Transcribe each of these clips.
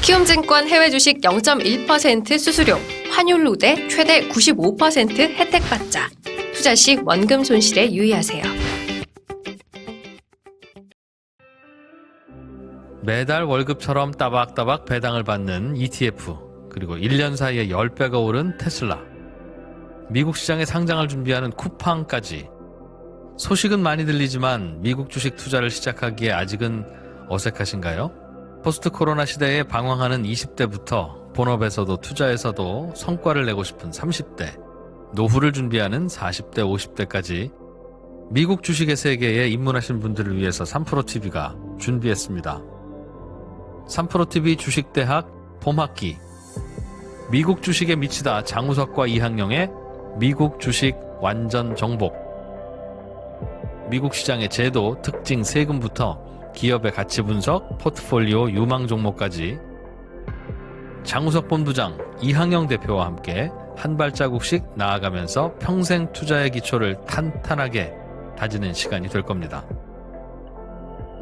키움증권 해외주식 0.1% 수수료, 환율 우대 최대 95% 혜택받자. 투자 시 원금 손실에 유의하세요. 매달 월급처럼 따박따박 배당을 받는 ETF, 그리고 1년 사이에 10배가 오른 테슬라, 미국 시장에 상장을 준비하는 쿠팡까지. 소식은 많이 들리지만 미국 주식 투자를 시작하기에 아직은 어색하신가요? 포스트 코로나 시대에 방황하는 20대부터 본업에서도 투자에서도 성과를 내고 싶은 30대, 노후를 준비하는 40대, 50대까지 미국 주식의 세계에 입문하신 분들을 위해서 3프로TV가 준비했습니다. 3프로TV 주식대학 봄학기, 미국 주식에 미치다 장우석과 이항영의 미국 주식 완전 정복, 미국 시장의 제도, 특징, 세금부터 기업의 가치 분석, 포트폴리오, 유망 종목까지 장우석 본부장, 이항영 대표와 함께 한 발자국씩 나아가면서 평생 투자의 기초를 탄탄하게 다지는 시간이 될 겁니다.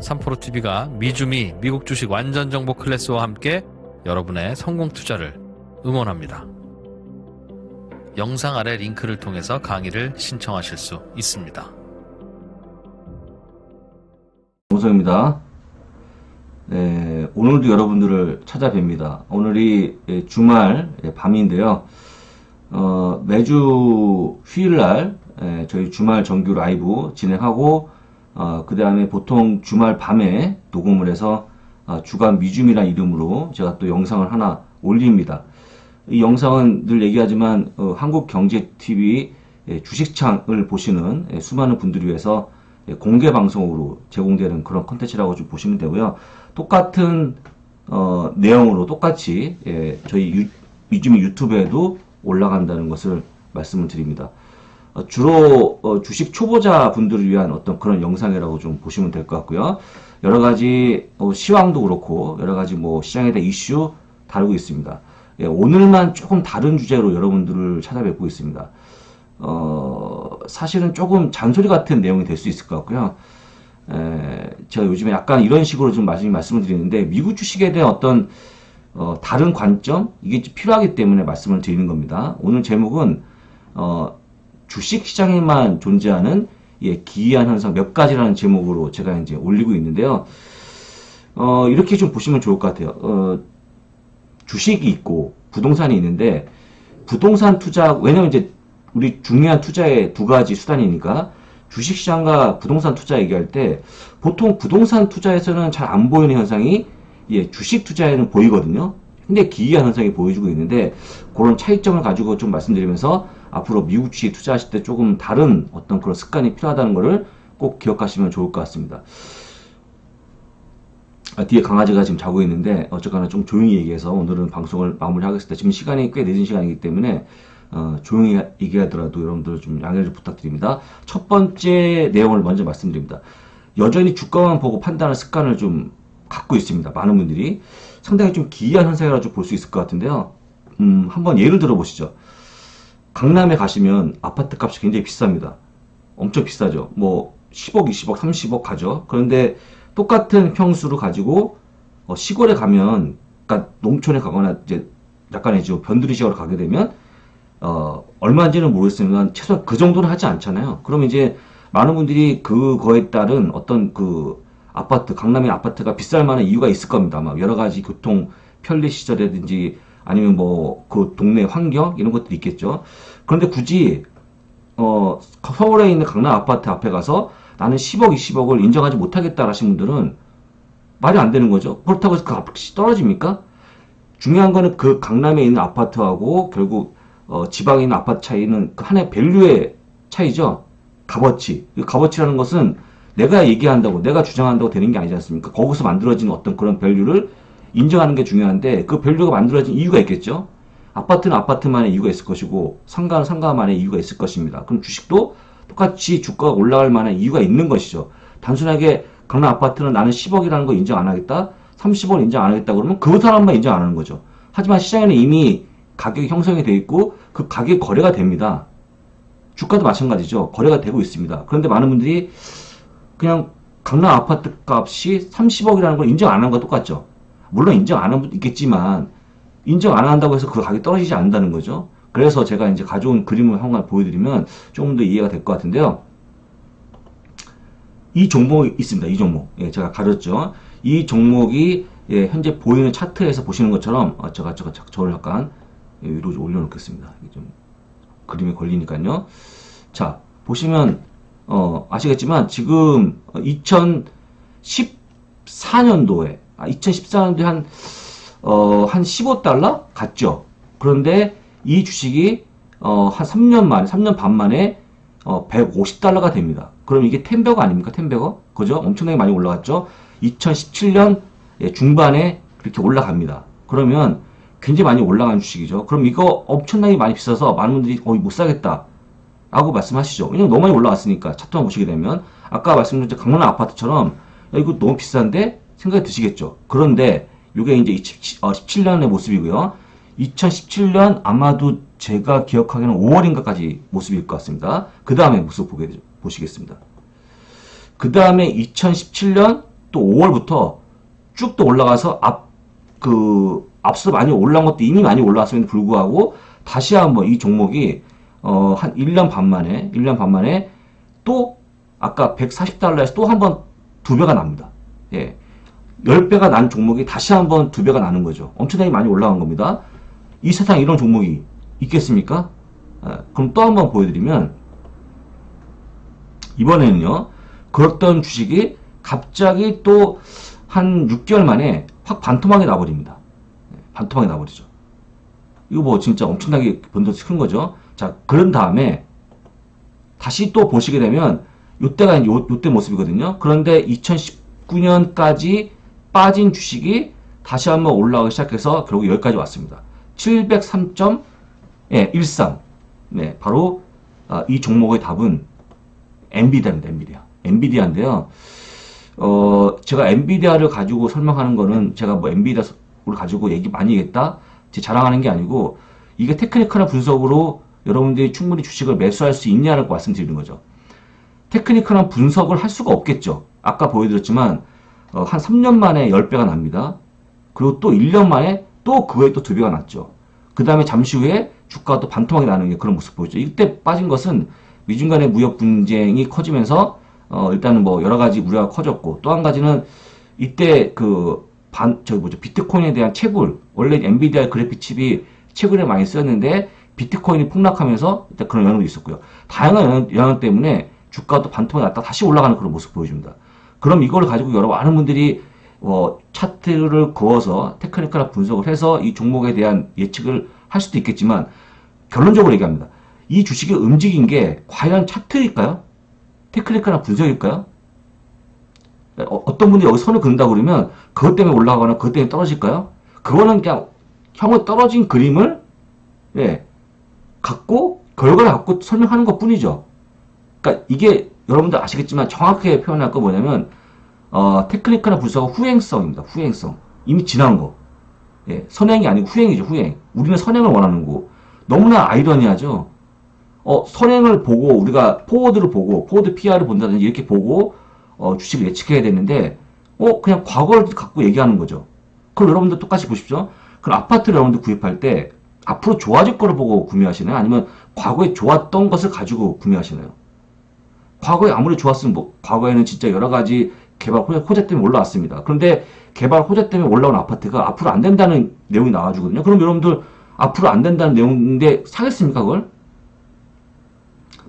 3프로TV가 미주미 미국 주식 완전 정보 클래스와 함께 여러분의 성공 투자를 응원합니다. 영상 아래 링크를 통해서 강의를 신청하실 수 있습니다. 정우성입니다. 오늘도 여러분들을 찾아뵙니다. 오늘이 주말 밤인데요. 매주 휴일날 저희 주말 정규 라이브 진행하고 그 다음에 보통 주말 밤에 녹음을 해서 주간 미줌이라는 이름으로 제가 또 영상을 하나 올립니다. 이 영상은 늘 얘기하지만 한국경제TV 주식창을 보시는 수많은 분들을 위해서 공개 방송으로 제공되는 그런 컨텐츠라고 좀 보시면 되고요. 똑같은 내용으로 똑같이 저희 미주미 유튜브에도 올라간다는 것을 말씀을 드립니다. 주로 주식 초보자 분들을 위한 어떤 그런 영상이라고 좀 보시면 될 것 같고요. 여러 가지 시황도 그렇고 여러 가지 시장에 대한 이슈 다루고 있습니다. 오늘만 조금 다른 주제로 여러분들을 찾아뵙고 있습니다. 사실은 조금 잔소리 같은 내용이 될 수 있을 것 같고요. 제가 요즘에 약간 이런 식으로 좀 말씀을 드리는데 미국 주식에 대한 어떤 다른 관점, 이게 필요하기 때문에 말씀을 드리는 겁니다. 오늘 제목은 주식 시장에만 존재하는 기이한 현상 몇 가지라는 제목으로 제가 이제 올리고 있는데요. 이렇게 좀 보시면 좋을 것 같아요. 주식이 있고 부동산이 있는데 부동산 투자, 왜냐면 이제 우리 중요한 투자의 두 가지 수단이니까 주식시장과 부동산 투자 얘기할 때 보통 부동산 투자에서는 잘 안 보이는 현상이 주식 투자에는 보이거든요. 근데 기이한 현상이 보여주고 있는데 그런 차이점을 가지고 좀 말씀드리면서 앞으로 미국 주식 투자하실 때 조금 다른 어떤 그런 습관이 필요하다는 것을 꼭 기억하시면 좋을 것 같습니다. 뒤에 강아지가 지금 자고 있는데 어쨌거나 좀 조용히 얘기해서 오늘은 방송을 마무리하겠습니다. 지금 시간이 꽤 늦은 시간이기 때문에 조용히 얘기하더라도 여러분들 좀 양해를 좀 부탁드립니다. 첫 번째 내용을 먼저 말씀드립니다. 여전히 주가만 보고 판단할 습관을 좀 갖고 있습니다. 많은 분들이 상당히 좀 기이한 현상이라고 볼 수 있을 것 같은데요. 한번 예를 들어 보시죠. 강남에 가시면 아파트 값이 굉장히 비쌉니다. 엄청 비싸죠. 10억, 20억, 30억 가죠. 그런데 똑같은 평수를 가지고 시골에 가면, 그러니까 농촌에 가거나 이제 약간의 변두리 지역으로 가게 되면 얼마인지는 모르겠으면 최소한 그 정도는 하지 않잖아요. 그럼 이제 많은 분들이 그거에 따른 어떤 그 아파트, 강남의 아파트가 비쌀 만한 이유가 있을 겁니다. 아마 여러 가지 교통 편리 시설이라든지 아니면 그 동네 환경 이런 것들이 있겠죠. 그런데 굳이 서울에 있는 강남 아파트 앞에 가서 나는 10억, 20억을 인정하지 못하겠다 하신 분들은 말이 안 되는 거죠. 그렇다고 해서 그 아파트값이 떨어집니까? 중요한 거는 그 강남에 있는 아파트하고 결국 지방에 있는 아파트 차이는 그 하나의 밸류의 차이죠. 값어치. 이 값어치라는 것은 내가 얘기한다고, 내가 주장한다고 되는 게 아니지 않습니까? 거기서 만들어진 어떤 그런 밸류를 인정하는 게 중요한데 그 밸류가 만들어진 이유가 있겠죠. 아파트는 아파트만의 이유가 있을 것이고 상가는 상가만의 이유가 있을 것입니다. 그럼 주식도 똑같이 주가가 올라갈 만한 이유가 있는 것이죠. 단순하게 강남 아파트는 나는 10억이라는 거 인정 안 하겠다, 30억 인정 안 하겠다 그러면 그 사람만 인정 안 하는 거죠. 하지만 시장에는 이미 가격이 형성이 되어 있고 그 가격이 거래가 됩니다. 주가도 마찬가지죠. 거래가 되고 있습니다. 그런데 많은 분들이 그냥 강남 아파트 값이 30억이라는 걸 인정 안 하는 것과 똑같죠. 물론 인정 안 하는 분도 있겠지만 인정 안 한다고 해서 그 가격이 떨어지지 않는다는 거죠. 그래서 제가 이제 가져온 그림을 한번 보여드리면 조금 더 이해가 될 것 같은데요. 이 종목이 있습니다. 이 종목. 예, 제가 가렸죠. 이 종목이 예, 현재 보이는 차트에서 보시는 것처럼 제가 저를 약간 위로 좀 올려놓겠습니다. 좀 그림에 걸리니까요. 자, 보시면 아시겠지만 지금 2014년도에 한 15달러 갔죠. 그런데 이 주식이 한 3년 반 만에 150달러가 됩니다. 그럼 이게 텐버거 아닙니까? 텐버거? 그죠? 엄청나게 많이 올라갔죠. 2017년 중반에 그렇게 올라갑니다. 그러면 굉장히 많이 올라간 주식이죠. 그럼 이거 엄청나게 많이 비싸서 많은 분들이 못 사겠다 라고 말씀하시죠. 왜냐면 너무 많이 올라왔으니까. 차트만 보시게 되면 아까 말씀드린 강남 아파트처럼 야, 이거 너무 비싼데 생각이 드시겠죠. 그런데 이게 이제 17년의 모습이고요. 2017년 아마도 제가 기억하기에는 5월인가까지 모습일 것 같습니다. 그 다음에 모습 보시겠습니다. 그 다음에 2017년 또 5월부터 쭉 또 올라가서 앞서 많이 올라온 것도 이미 많이 올라왔음에도 불구하고 다시 한번 이 종목이 한 1년 반 만에 또 아까 140달러에서 또 한 번 2배가 납니다. 예. 10배가 난 종목이 다시 한번 2배가 나는 거죠. 엄청나게 많이 올라간 겁니다. 이 세상에 이런 종목이 있겠습니까? 그럼 또 한번 보여드리면 이번에는요. 그랬던 주식이 갑자기 또 한 6개월 만에 확 반토막이 나버립니다. 반토막이 나버리죠. 이거 뭐 진짜 엄청나게 변동이 큰 거죠. 자, 그런 다음에 다시 또 보시게 되면 요때가 요때 모습이거든요. 그런데 2019년까지 빠진 주식이 다시 한번 올라가기 시작해서 결국 여기까지 왔습니다. 703.13. 네, 바로 이 종목의 답은 엔비디아입니다. 엔비디아인데요. 제가 엔비디아를 가지고 설명하는 거는 제가 뭐 엔비디아를 가지고 많이 했다? 자랑하는 게 아니고 이게 테크니컬한 분석으로 여러분들이 충분히 주식을 매수할 수 있냐라고 말씀드리는 거죠. 테크니컬한 분석을 할 수가 없겠죠. 아까 보여드렸지만 한 3년 만에 10배가 납니다. 그리고 또 1년 만에 또 그거에 또 2배가 났죠. 그 다음에 잠시 후에 주가가 또 반토막이 나는 게 그런 모습 보이죠. 이때 빠진 것은 미중 간의 무역 분쟁이 커지면서 일단은 뭐 여러 가지 우려가 커졌고 또 한 가지는 이때 비트코인에 대한 채굴, 원래 엔비디아 그래픽 칩이 채굴에 많이 쓰였는데 비트코인이 폭락하면서 일단 그런 영향도 있었고요. 다양한 영향 때문에 주가가 또 반토막이 났다가 다시 올라가는 그런 모습 보여줍니다. 그럼 이걸 가지고 많은 분들이 차트를 그어서 테크니컬한 분석을 해서 이 종목에 대한 예측을 할 수도 있겠지만 결론적으로 얘기합니다. 이 주식이 움직인 게 과연 차트일까요? 테크니컬한 분석일까요? 어떤 분들이 여기 선을 그는다고 그러면 그것 때문에 올라가거나 그것 때문에 떨어질까요? 그거는 그냥 형의 떨어진 그림을 결과를 갖고 설명하는 것 뿐이죠. 그러니까 이게 여러분들 아시겠지만 정확하게 표현할 거 뭐냐면 테크니컬한 분석은 후행성입니다. 후행성. 이미 지난 거. 예, 선행이 아니고 후행이죠. 후행. 우리는 선행을 원하는 거고. 너무나 아이러니하죠. 선행을 보고 우리가 포워드를 보고 포워드 PR을 본다든지 이렇게 보고 주식을 예측해야 되는데 그냥 과거를 갖고 얘기하는 거죠. 그럼 여러분들 똑같이 보십시오. 그럼 아파트를 여러분들 구입할 때 앞으로 좋아질 거를 보고 구매하시나요? 아니면 과거에 좋았던 것을 가지고 구매하시나요? 과거에 아무리 좋았으면 과거에는 진짜 여러 가지 개발 호재 때문에 올라왔습니다. 그런데 개발 호재 때문에 올라온 아파트가 앞으로 안 된다는 내용이 나와주거든요. 그럼 여러분들 앞으로 안 된다는 내용인데 사겠습니까, 그걸?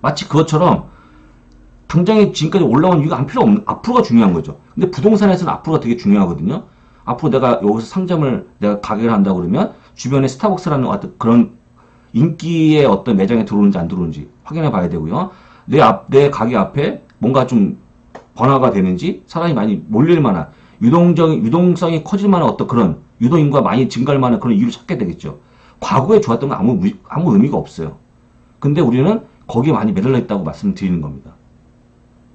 마치 그것처럼 당장에 지금까지 올라온 이유가 안 필요 없는, 앞으로가 중요한 거죠. 근데 부동산에서는 앞으로가 되게 중요하거든요. 앞으로 내가 여기서 상점을 내가 가게를 한다고 그러면 주변에 스타벅스라는 어떤 그런 인기의 어떤 매장에 들어오는지 안 들어오는지 확인해 봐야 되고요. 내 가게 앞에 뭔가 좀 번화가 되는지 사람이 많이 몰릴 만한 유동성이 커질 만한 어떤 그런 유동인구가 많이 증가할 만한 그런 이유를 찾게 되겠죠. 과거에 좋았던 건 아무 의미가 없어요. 근데 우리는 거기에 많이 매달려 있다고 말씀드리는 겁니다.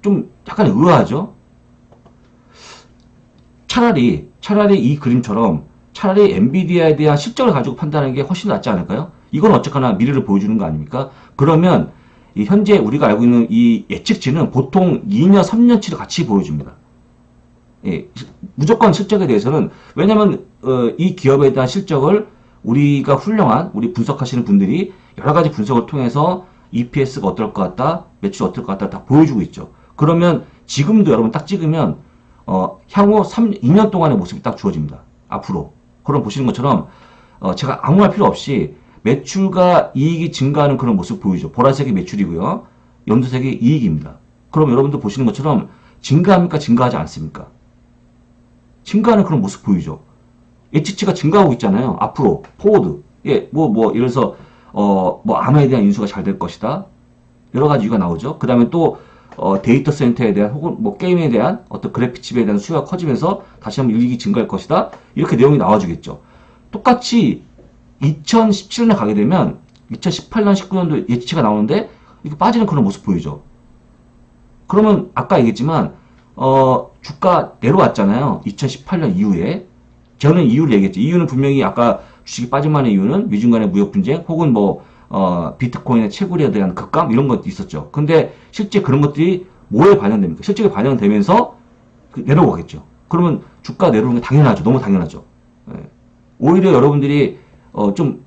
좀 약간 의아하죠? 차라리 이 그림처럼 차라리 엔비디아에 대한 실적을 가지고 판단하는 게 훨씬 낫지 않을까요? 이건 어쨌거나 미래를 보여주는 거 아닙니까? 그러면 현재 우리가 알고 있는 이 예측치는 보통 2년, 3년치를 같이 보여줍니다. 예, 무조건 실적에 대해서는 왜냐면 이 기업에 대한 실적을 우리가 훌륭한 우리 분석하시는 분들이 여러 가지 분석을 통해서 EPS가 어떨 것 같다, 매출 어떨 것 같다 다 보여주고 있죠. 그러면 지금도 여러분 딱 찍으면 향후 2년 동안의 모습이 딱 주어집니다. 앞으로. 그럼 보시는 것처럼 제가 아무 말 필요 없이 매출과 이익이 증가하는 그런 모습 보이죠. 보라색이 매출이고요. 연두색이 이익입니다. 그럼 여러분들 보시는 것처럼 증가합니까? 증가하지 않습니까? 증가하는 그런 모습 보이죠. 예측치가 증가하고 있잖아요. 앞으로 포워드. 예, 이래서 아마에 대한 인수가 잘 될 것이다. 여러 가지 이유가 나오죠. 그 다음에 또 데이터 센터에 대한 혹은 게임에 대한 어떤 그래픽 칩에 대한 수요가 커지면서 다시 한번 이익이 증가할 것이다. 이렇게 내용이 나와주겠죠. 똑같이 2017년에 가게 되면 2018년, 19년도 예측치가 나오는데 이렇게 빠지는 그런 모습 보이죠. 그러면 아까 얘기했지만 주가 내려왔잖아요. 2018년 이후에. 저는 이유를 얘기했죠. 이유는 분명히 아까 주식이 빠질 만한 이유는 미중 간의 무역 분쟁 혹은 비트코인의 채굴에 대한 급감 이런 것도 있었죠. 근데 실제 그런 것들이 뭐에 반영됩니까? 실적에 반영되면서 내려오겠죠. 그러면 주가 내려오는 게 당연하죠. 너무 당연하죠. 예. 오히려 여러분들이 좀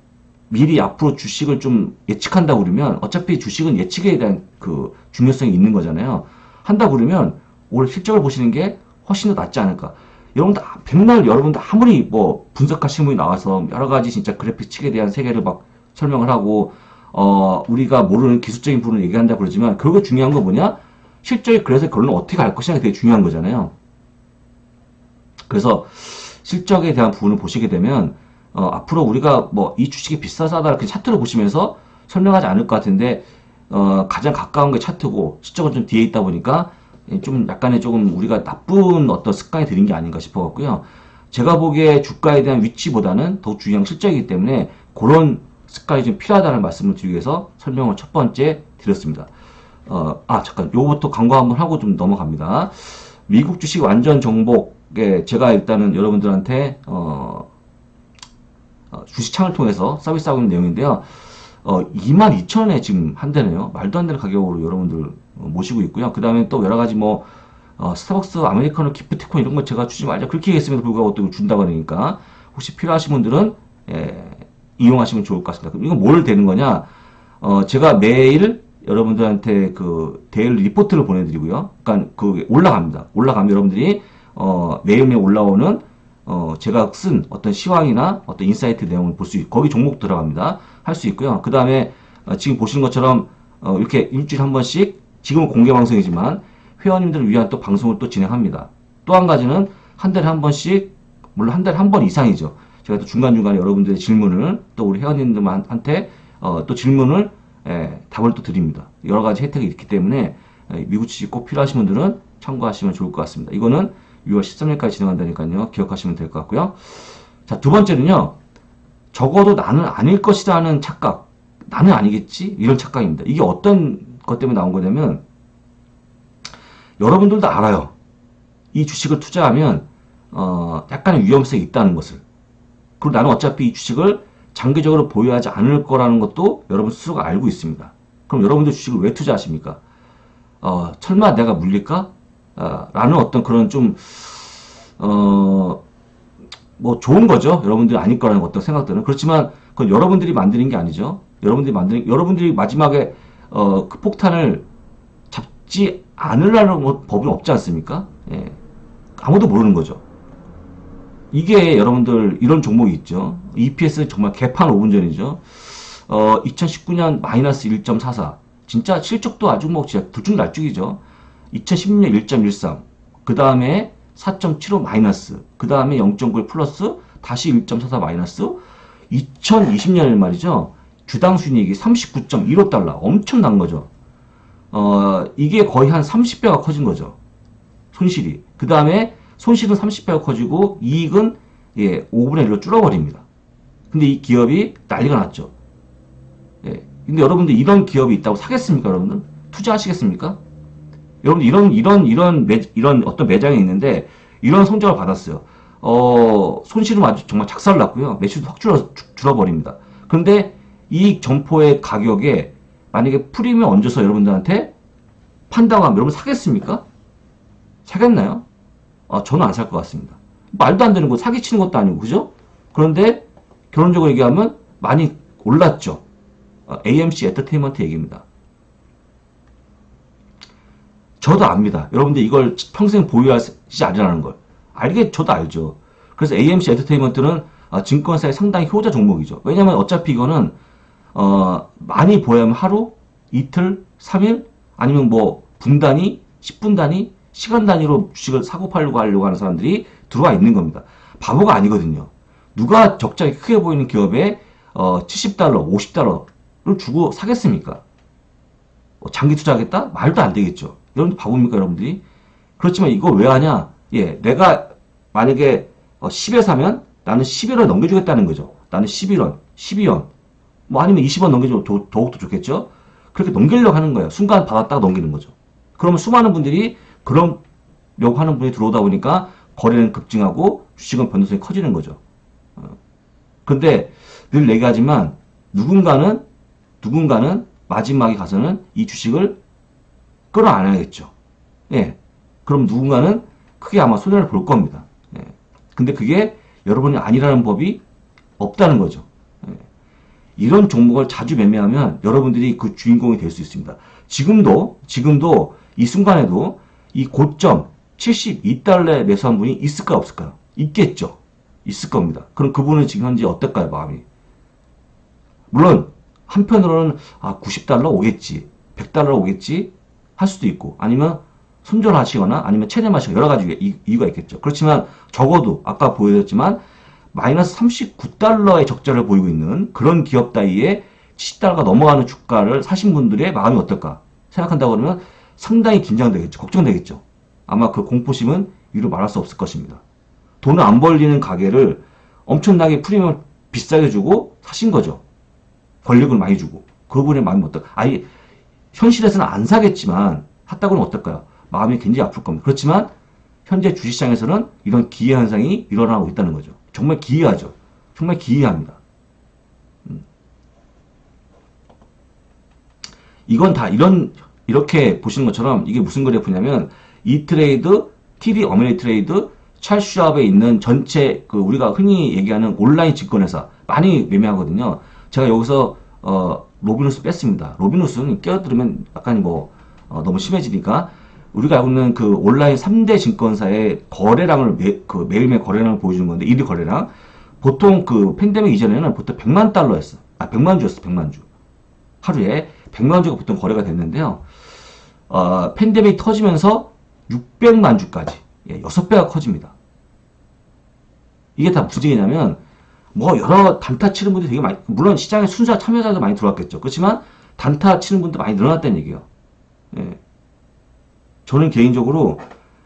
미리 앞으로 주식을 좀 예측한다 그러면 어차피 주식은 예측에 대한 그 중요성이 있는 거잖아요. 한다 그러면 올해 실적을 보시는 게 훨씬 더 낫지 않을까. 여러분들 백날 여러분들 아무리 분석하시는 분이 나와서 여러 가지 진짜 그래픽 칙에 대한 세계를 막 설명을 하고 우리가 모르는 기술적인 부분을 얘기한다 그러지만 그거 중요한 거 뭐냐? 실적이 그래서 결론은 어떻게 갈 것이냐가 되게 중요한 거잖아요. 그래서 실적에 대한 부분을 보시게 되면 앞으로 우리가 이 주식이 비싸다 이렇게 차트를 보시면서 설명하지 않을 것 같은데 가장 가까운 게 차트고 실적은 좀 뒤에 있다 보니까 좀 약간의 조금 우리가 나쁜 어떤 습관이 들인 게 아닌가 싶어갖고요. 제가 보기에 주가에 대한 위치보다는 더욱 중요한 실적이기 때문에 그런 습관이 좀 필요하다는 말씀을 드리기 위해서 설명을 첫 번째 드렸습니다. 잠깐 요거부터 광고 한번 하고 좀 넘어갑니다. 미국 주식 완전 정복에 제가 일단은 여러분들한테 주식창을 통해서 서비스하고 있는 내용인데요. 22,000원에 지금 한대네요. 말도 안 되는 가격으로 여러분들 모시고 있고요. 그 다음에 또 여러 가지 스타벅스, 아메리카노, 기프티콘 이런 거 제가 주지 말자 그렇게 얘기했음에도 불구하고 또 준다고 하니까 혹시 필요하신 분들은 이용하시면 좋을 것 같습니다. 이건 뭘 되는 거냐? 제가 매일 여러분들한테 그 데일리 리포트를 보내드리고요. 그러니까 그 올라갑니다. 올라가면 여러분들이 매일매일 올라오는 제가 쓴 어떤 시황이나 어떤 인사이트 내용을 볼 수 있고 거기 종목 들어갑니다. 할 수 있고요. 그 다음에 지금 보시는 것처럼 이렇게 일주일에 한 번씩 지금은 공개 방송이지만 회원님들을 위한 또 방송을 또 진행합니다. 또 한 가지는 한 달에 한 번씩 물론 한 달에 한 번 이상이죠. 제가 또 중간중간에 여러분들의 질문을 또 우리 회원님들한테 또 질문을 답을 또 드립니다. 여러 가지 혜택이 있기 때문에 미국 주식 꼭 필요하신 분들은 참고하시면 좋을 것 같습니다. 이거는 6월 13일까지 진행한다니까요. 기억하시면 될 것 같고요. 자, 두 번째는요. 적어도 나는 아닐 것이라는 착각. 나는 아니겠지? 이런 착각입니다. 이게 어떤 것 때문에 나온 거냐면 여러분들도 알아요. 이 주식을 투자하면 약간의 위험성이 있다는 것을. 그리고 나는 어차피 이 주식을 장기적으로 보유하지 않을 거라는 것도 여러분 스스로가 알고 있습니다. 그럼 여러분들 주식을 왜 투자하십니까? 설마 내가 물릴까? 라는 어떤 그런 좀 좋은 거죠. 여러분들이 아닐 거라는 어떤 생각들은. 그렇지만 그건 여러분들이 만드는 게 아니죠. 여러분들이 마지막에 그 폭탄을 잡지 않으려는 법은 없지 않습니까? 예. 아무도 모르는 거죠. 이게 여러분들 이런 종목이 있죠. EPS 정말 개판 5분 전이죠. 2019년 마이너스 1.44. 진짜 실적도 아주 진짜 들쭉날쭉이죠. 2016년 1.13. 그 다음에 4.75 마이너스. 그 다음에 0.9 플러스. 다시 1.44 마이너스. 2020년에 말이죠. 주당 순이익이 39.15달러. 엄청난 거죠. 이게 거의 한 30배가 커진 거죠. 손실이. 그 다음에 손실은 30배가 커지고 이익은 5분의 1로 줄어버립니다. 근데 이 기업이 난리가 났죠. 예. 근데 여러분들 이런 기업이 있다고 사겠습니까, 여러분들? 투자하시겠습니까? 여러분들 이런 어떤 매장이 있는데 이런 성적을 받았어요. 손실은 아주 정말 작살났고요. 매출도 확 줄어버립니다. 그런데 이 점포의 가격에 만약에 프리미엄 얹어서 여러분들한테 판다고 하면 여러분 사겠습니까? 사겠나요? 저는 안 살 것 같습니다. 말도 안 되는 거 사기치는 것도 아니고 그죠? 그런데 결론적으로 얘기하면 많이 올랐죠. AMC 엔터테인먼트 얘기입니다. 저도 압니다. 여러분들 이걸 평생 보유하시지 않으라는 걸. 저도 알죠. 그래서 AMC 엔터테인먼트는 증권사의 상당히 효자 종목이죠. 왜냐면 어차피 이거는 많이 보유하면 하루, 이틀, 3일 아니면 뭐 분 단위, 10분 단위, 시간 단위로 주식을 사고 팔려고 하려고 하는 사람들이 들어와 있는 겁니다. 바보가 아니거든요. 누가 적자가 크게 보이는 기업에 $70, $50를 주고 사겠습니까? 장기 투자하겠다? 말도 안 되겠죠. 여러분들 바보입니까, 여러분들이? 그렇지만 이걸 왜 하냐? 예, 내가 만약에 10에 사면 나는 11원 넘겨주겠다는 거죠. 나는 11원, 12원, 뭐 아니면 20원 넘겨주면 더욱더 좋겠죠? 그렇게 넘기려고 하는 거예요. 순간 받았다가 넘기는 거죠. 그러면 수많은 분들이 그러려고 하는 분이 들어오다 보니까 거래는 급증하고 주식은 변동성이 커지는 거죠. 근데 늘 얘기하지만 누군가는 마지막에 가서는 이 주식을 끌어안아야겠죠. 예. 그럼 누군가는 크게 아마 손해를 볼 겁니다. 예. 근데 그게 여러분이 아니라는 법이 없다는 거죠. 예. 이런 종목을 자주 매매하면 여러분들이 그 주인공이 될 수 있습니다. 지금도 이 순간에도 이 고점 72달러에 매수한 분이 있을까요, 없을까요? 있겠죠. 있을 겁니다. 그럼 그분은 지금 현재 어떨까요, 마음이? 물론 한편으로는 90달러 오겠지, 100달러 오겠지 할 수도 있고, 아니면 손절하시거나 아니면 체념하시거나 여러 가지 이유가 있겠죠. 그렇지만 적어도 아까 보여줬지만 마이너스 39달러의 적자를 보이고 있는 그런 기업 따위에 70달러가 넘어가는 주가를 사신 분들의 마음이 어떨까 생각한다고 그러면 상당히 긴장되겠죠. 걱정되겠죠. 아마 그 공포심은 이루 말할 수 없을 것입니다. 돈을 안 벌리는 가게를 엄청나게 프리미엄을 비싸게 주고 사신 거죠. 권력을 많이 주고. 그분의 마음이 어떨까? 아예 현실에서는 안 사겠지만 샀다고는 어떨까요? 마음이 굉장히 아플 겁니다. 그렇지만 현재 주식시장에서는 이런 기회 현상이 일어나고 있다는 거죠. 정말 기이하죠. 정말 기이합니다. 이건 다 이렇게 보시는 것처럼 이게 무슨 그래프냐면 이트레이드, TD 어메리트레이드, 찰스 슈왑에 있는 전체 우리가 흔히 얘기하는 온라인 증권회사 많이 매매하거든요. 제가 여기서 로비누스 뺐습니다. 로비누스는 끼어들으면 약간 너무 심해지니까 우리가 알고 있는 그 온라인 3대 증권사의 거래량을 매일매일 거래량을 보여주는 건데 1위 거래량 보통 그 팬데믹 이전에는 보통 100만 달러였어. 100만 주였어. 100만 주. 하루에 100만 주가 보통 거래가 됐는데요. 팬데믹 터지면서 600만 주까지 6배가 커집니다. 이게 다 무슨 얘기냐면 여러 단타 치는 분들이 되게 많이, 물론 시장에 순수한 참여자도 많이 들어왔겠죠. 그렇지만 단타 치는 분도 많이 늘어났다는 얘기예요. 예. 저는 개인적으로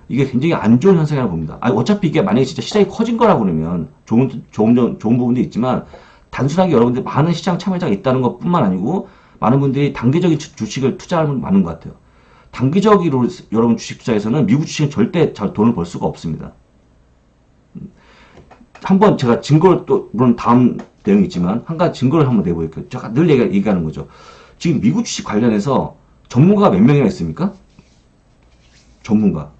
이게 굉장히 안 좋은 현상이라고 봅니다. 어차피 이게 만약에 진짜 시장이 커진 거라고 그러면 좋은 부분도 있지만 단순하게 여러분들 많은 시장 참여자가 있다는 것 뿐만 아니고 많은 분들이 단기적인 주식을 투자하는 분이 많은 것 같아요. 단기적으로 여러분 주식 투자에서는 미국 주식은 절대 잘 돈을 벌 수가 없습니다. 한번 제가 증거를 또 물론 다음 내용이 있지만 한 가지 증거를 한번 내보일게요. 제가 늘 얘기하는 거죠. 지금 미국 주식 관련해서 전문가가 몇 명이나 있습니까? 전문가.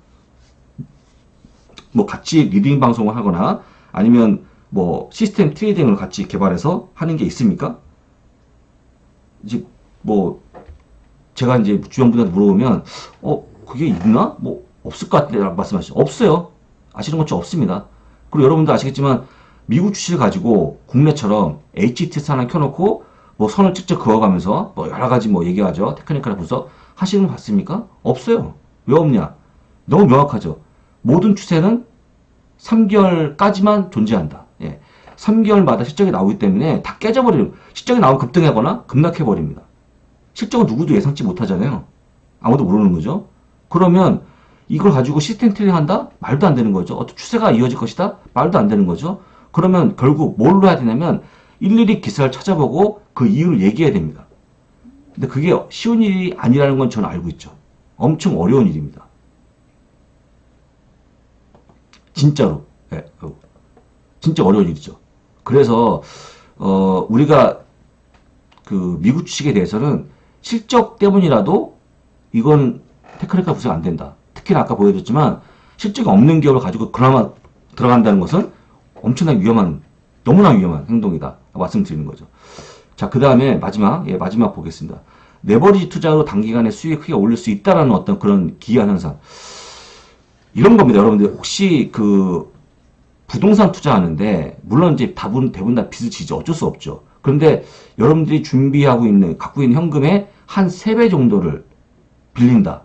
같이 리딩 방송을 하거나 아니면 시스템 트레이딩을 같이 개발해서 하는 게 있습니까? 이제 제가 이제 주변 분한테 물어보면 그게 있나? 없을 것 같다고 말씀하시죠. 없어요. 아시는 것처럼 없습니다. 그리고 여러분도 아시겠지만 미국 주식을 가지고 국내처럼 HTS 하나 켜놓고 선을 직접 그어가면서 여러 가지 얘기하죠. 테크니컬 분석 하시는 거 봤습니까? 없어요. 왜 없냐? 너무 명확하죠. 모든 추세는 3개월까지만 존재한다. 3개월마다 실적이 나오기 때문에 다 깨져버려요. 실적이 나오면 급등하거나 급락해버립니다. 실적은 누구도 예상치 못하잖아요. 아무도 모르는 거죠. 그러면 이걸 가지고 시스템 트레이딩 한다? 말도 안 되는 거죠. 어떤 추세가 이어질 것이다? 말도 안 되는 거죠. 그러면 결국 뭘로 해야 되냐면 일일이 기사를 찾아보고 그 이유를 얘기해야 됩니다. 근데 그게 쉬운 일이 아니라는 건 저는 알고 있죠. 엄청 어려운 일입니다. 진짜로. 진짜 어려운 일이죠. 그래서 우리가 그 미국 주식에 대해서는 실적 때문이라도 이건 테크니컬 분석 안 된다. 특히나 아까 보여줬지만 실적이 없는 기업을 가지고 그나마 들어간다는 것은 엄청나게 위험한, 너무나 위험한 행동이다 말씀드리는 거죠. 자, 그 다음에 마지막 보겠습니다. 레버리지 투자로 단기간에 수익을 크게 올릴 수 있다라는 어떤 그런 기이한 현상. 이런 겁니다. 여러분들 혹시 그 부동산 투자하는데 물론 이제 대부분 다 빚을 지죠. 어쩔 수 없죠. 그런데 여러분들이 갖고 있는 현금의 한 3배 정도를 빌린다.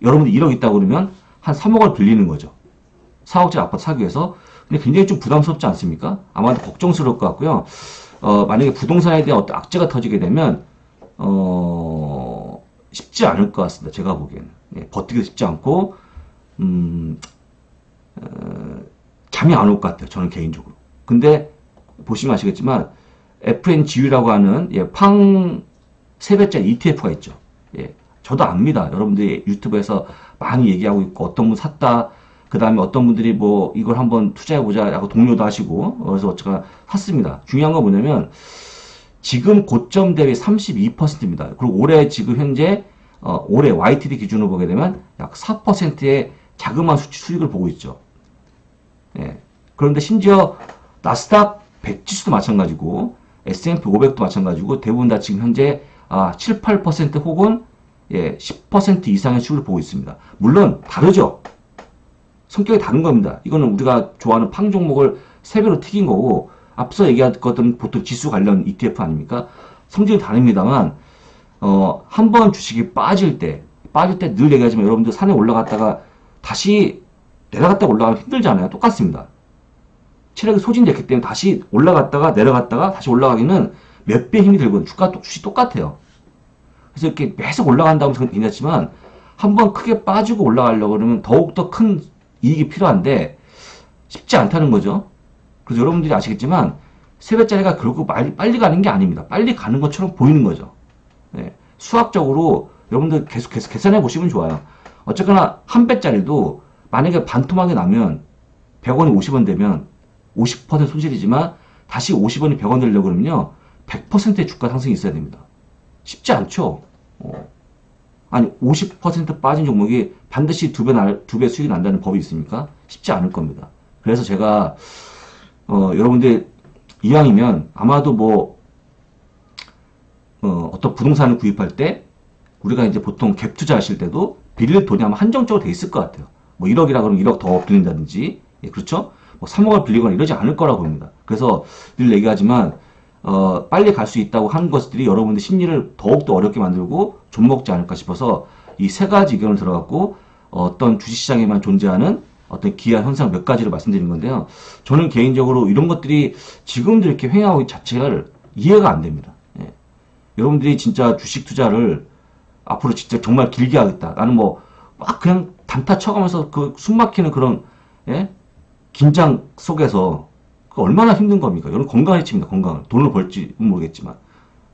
여러분들 1억 있다고 그러면 한 3억을 빌리는 거죠. 4억짜리 아파트 사기 위해서. 근데 굉장히 좀 부담스럽지 않습니까? 아마도 걱정스러울 것 같고요. 만약에 부동산에 대한 어떤 악재가 터지게 되면, 쉽지 않을 것 같습니다. 제가 보기에는. 예, 버티기도 쉽지 않고, 잠이 안 올 것 같아요. 저는 개인적으로. 근데, 보시면 아시겠지만, FNGU라고 하는, 예, 팡 3배짜리 ETF가 있죠. 예, 저도 압니다. 여러분들이 유튜브에서 많이 얘기하고 있고, 어떤 분 샀다, 그 다음에 어떤 분들이 뭐 이걸 한번 투자해보자 라고 동료도 하시고 그래서 제가 샀습니다. 중요한 건 뭐냐면 지금 고점 대비 32%입니다. 그리고 올해 지금 현재 올해 YTD 기준으로 보게 되면 약 4%의 자그마한 수익을 보고 있죠. 예. 그런데 심지어 나스닥 100 지수도 마찬가지고 S&P 500도 마찬가지고 대부분 다 지금 현재 7, 8% 혹은 10% 이상의 수익을 보고 있습니다. 물론 다르죠. 성격이 다른 겁니다. 이거는 우리가 좋아하는 팡 종목을 3배로 튀긴 거고 앞서 얘기했던 보통 지수 관련 ETF 아닙니까? 성질이 다릅니다만 한 번 주식이 빠질 때 늘 얘기하지만 여러분들 산에 올라갔다가 다시 내려갔다가 올라가면 힘들잖아요. 똑같습니다. 체력이 소진됐기 때문에 다시 올라갔다가 내려갔다가 다시 올라가기는 몇 배 힘이 들거든요. 주식 똑같아요. 그래서 이렇게 계속 올라간다고 생각했지만 한 번 크게 빠지고 올라가려고 그러면 더욱더 큰 이익이 필요한데 쉽지 않다는 거죠. 그래서 여러분들이 아시겠지만 3배짜리가 결국 빨리 가는 게 아닙니다. 빨리 가는 것처럼 보이는 거죠. 네. 수학적으로 여러분들 계속 계산해 보시면 좋아요. 어쨌거나 1배짜리도 만약에 반토막이 나면 100원이 50원 되면 50% 손실이지만 다시 50원이 100원 되려고 그러면요 100%의 주가 상승이 있어야 됩니다. 쉽지 않죠. 아니 50% 빠진 종목이 반드시 2배 수익이 난다는 법이 있습니까? 쉽지 않을 겁니다. 그래서 제가 여러분들 이왕이면 아마도 어떤 부동산을 구입할 때 우리가 이제 보통 갭 투자하실 때도 빌릴 돈이 아마 한정적으로 돼 있을 것 같아요. 뭐 1억이라 그러면 1억 더 빌린다든지, 예, 그렇죠? 뭐 3억을 빌리거나 이러지 않을 거라고 봅니다. 그래서 늘 얘기하지만 빨리 갈 수 있다고 하는 것들이 여러분들 심리를 더욱더 어렵게 만들고 좀먹지 않을까 싶어서 이 3가지 의견을 들어갖고 어떤 주식시장에만 존재하는 어떤 기이한 현상 몇 가지를 말씀드린 건데요. 저는 개인적으로 이런 것들이 지금도 이렇게 횡행하고 자체를 이해가 안 됩니다. 예. 여러분들이 진짜 주식 투자를 앞으로 진짜 정말 길게 하겠다. 나는 막 그냥 단타 쳐가면서 그 숨막히는 그런, 예? 긴장 속에서 얼마나 힘든 겁니까? 여러분 건강에 칩니다. 건강을. 돈을 벌지 모르겠지만.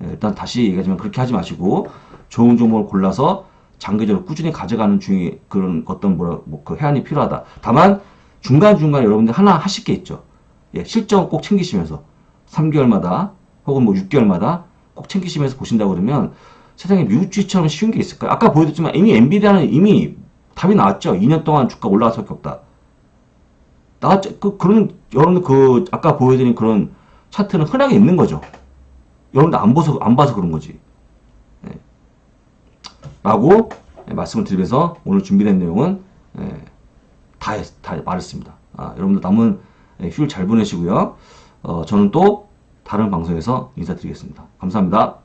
예, 일단 다시 얘기하지만 그렇게 하지 마시고 좋은 종목을 골라서 장기적으로 꾸준히 가져가는 중에 그런 어떤 그 해안이 필요하다. 다만 중간중간에 여러분들 하나 하실 게 있죠. 예, 실적 꼭 챙기시면서 3개월마다 혹은 6개월마다 꼭 챙기시면서 보신다고 그러면 세상에 미국주식처럼 쉬운 게 있을까요? 아까 보여드렸지만 이미 엔비디아는 이미 답이 나왔죠. 2년 동안 주가 올라갈 수밖에 없다. 나왔죠. 여러분들 아까 보여드린 그런 차트는 흔하게 있는 거죠. 여러분들 안 봐서 그런 거지. 네. 라고 말씀을 드리면서 오늘 준비된 내용은 다 말했습니다. 여러분들 남은 휴일 잘 보내시고요. 저는 또 다른 방송에서 인사드리겠습니다. 감사합니다.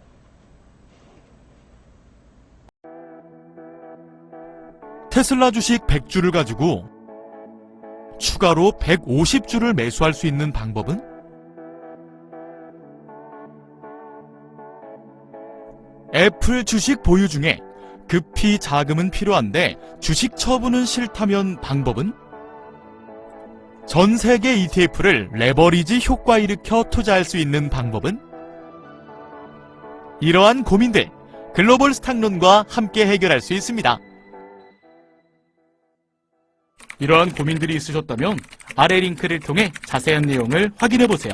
테슬라 주식 100주를 가지고 추가로 150주를 매수할 수 있는 방법은? 애플 주식 보유 중에 급히 자금은 필요한데 주식 처분은 싫다면 방법은? 전 세계 ETF를 레버리지 효과 일으켜 투자할 수 있는 방법은? 이러한 고민들 글로벌 스탁론과 함께 해결할 수 있습니다. 이러한 고민들이 있으셨다면 아래 링크를 통해 자세한 내용을 확인해 보세요.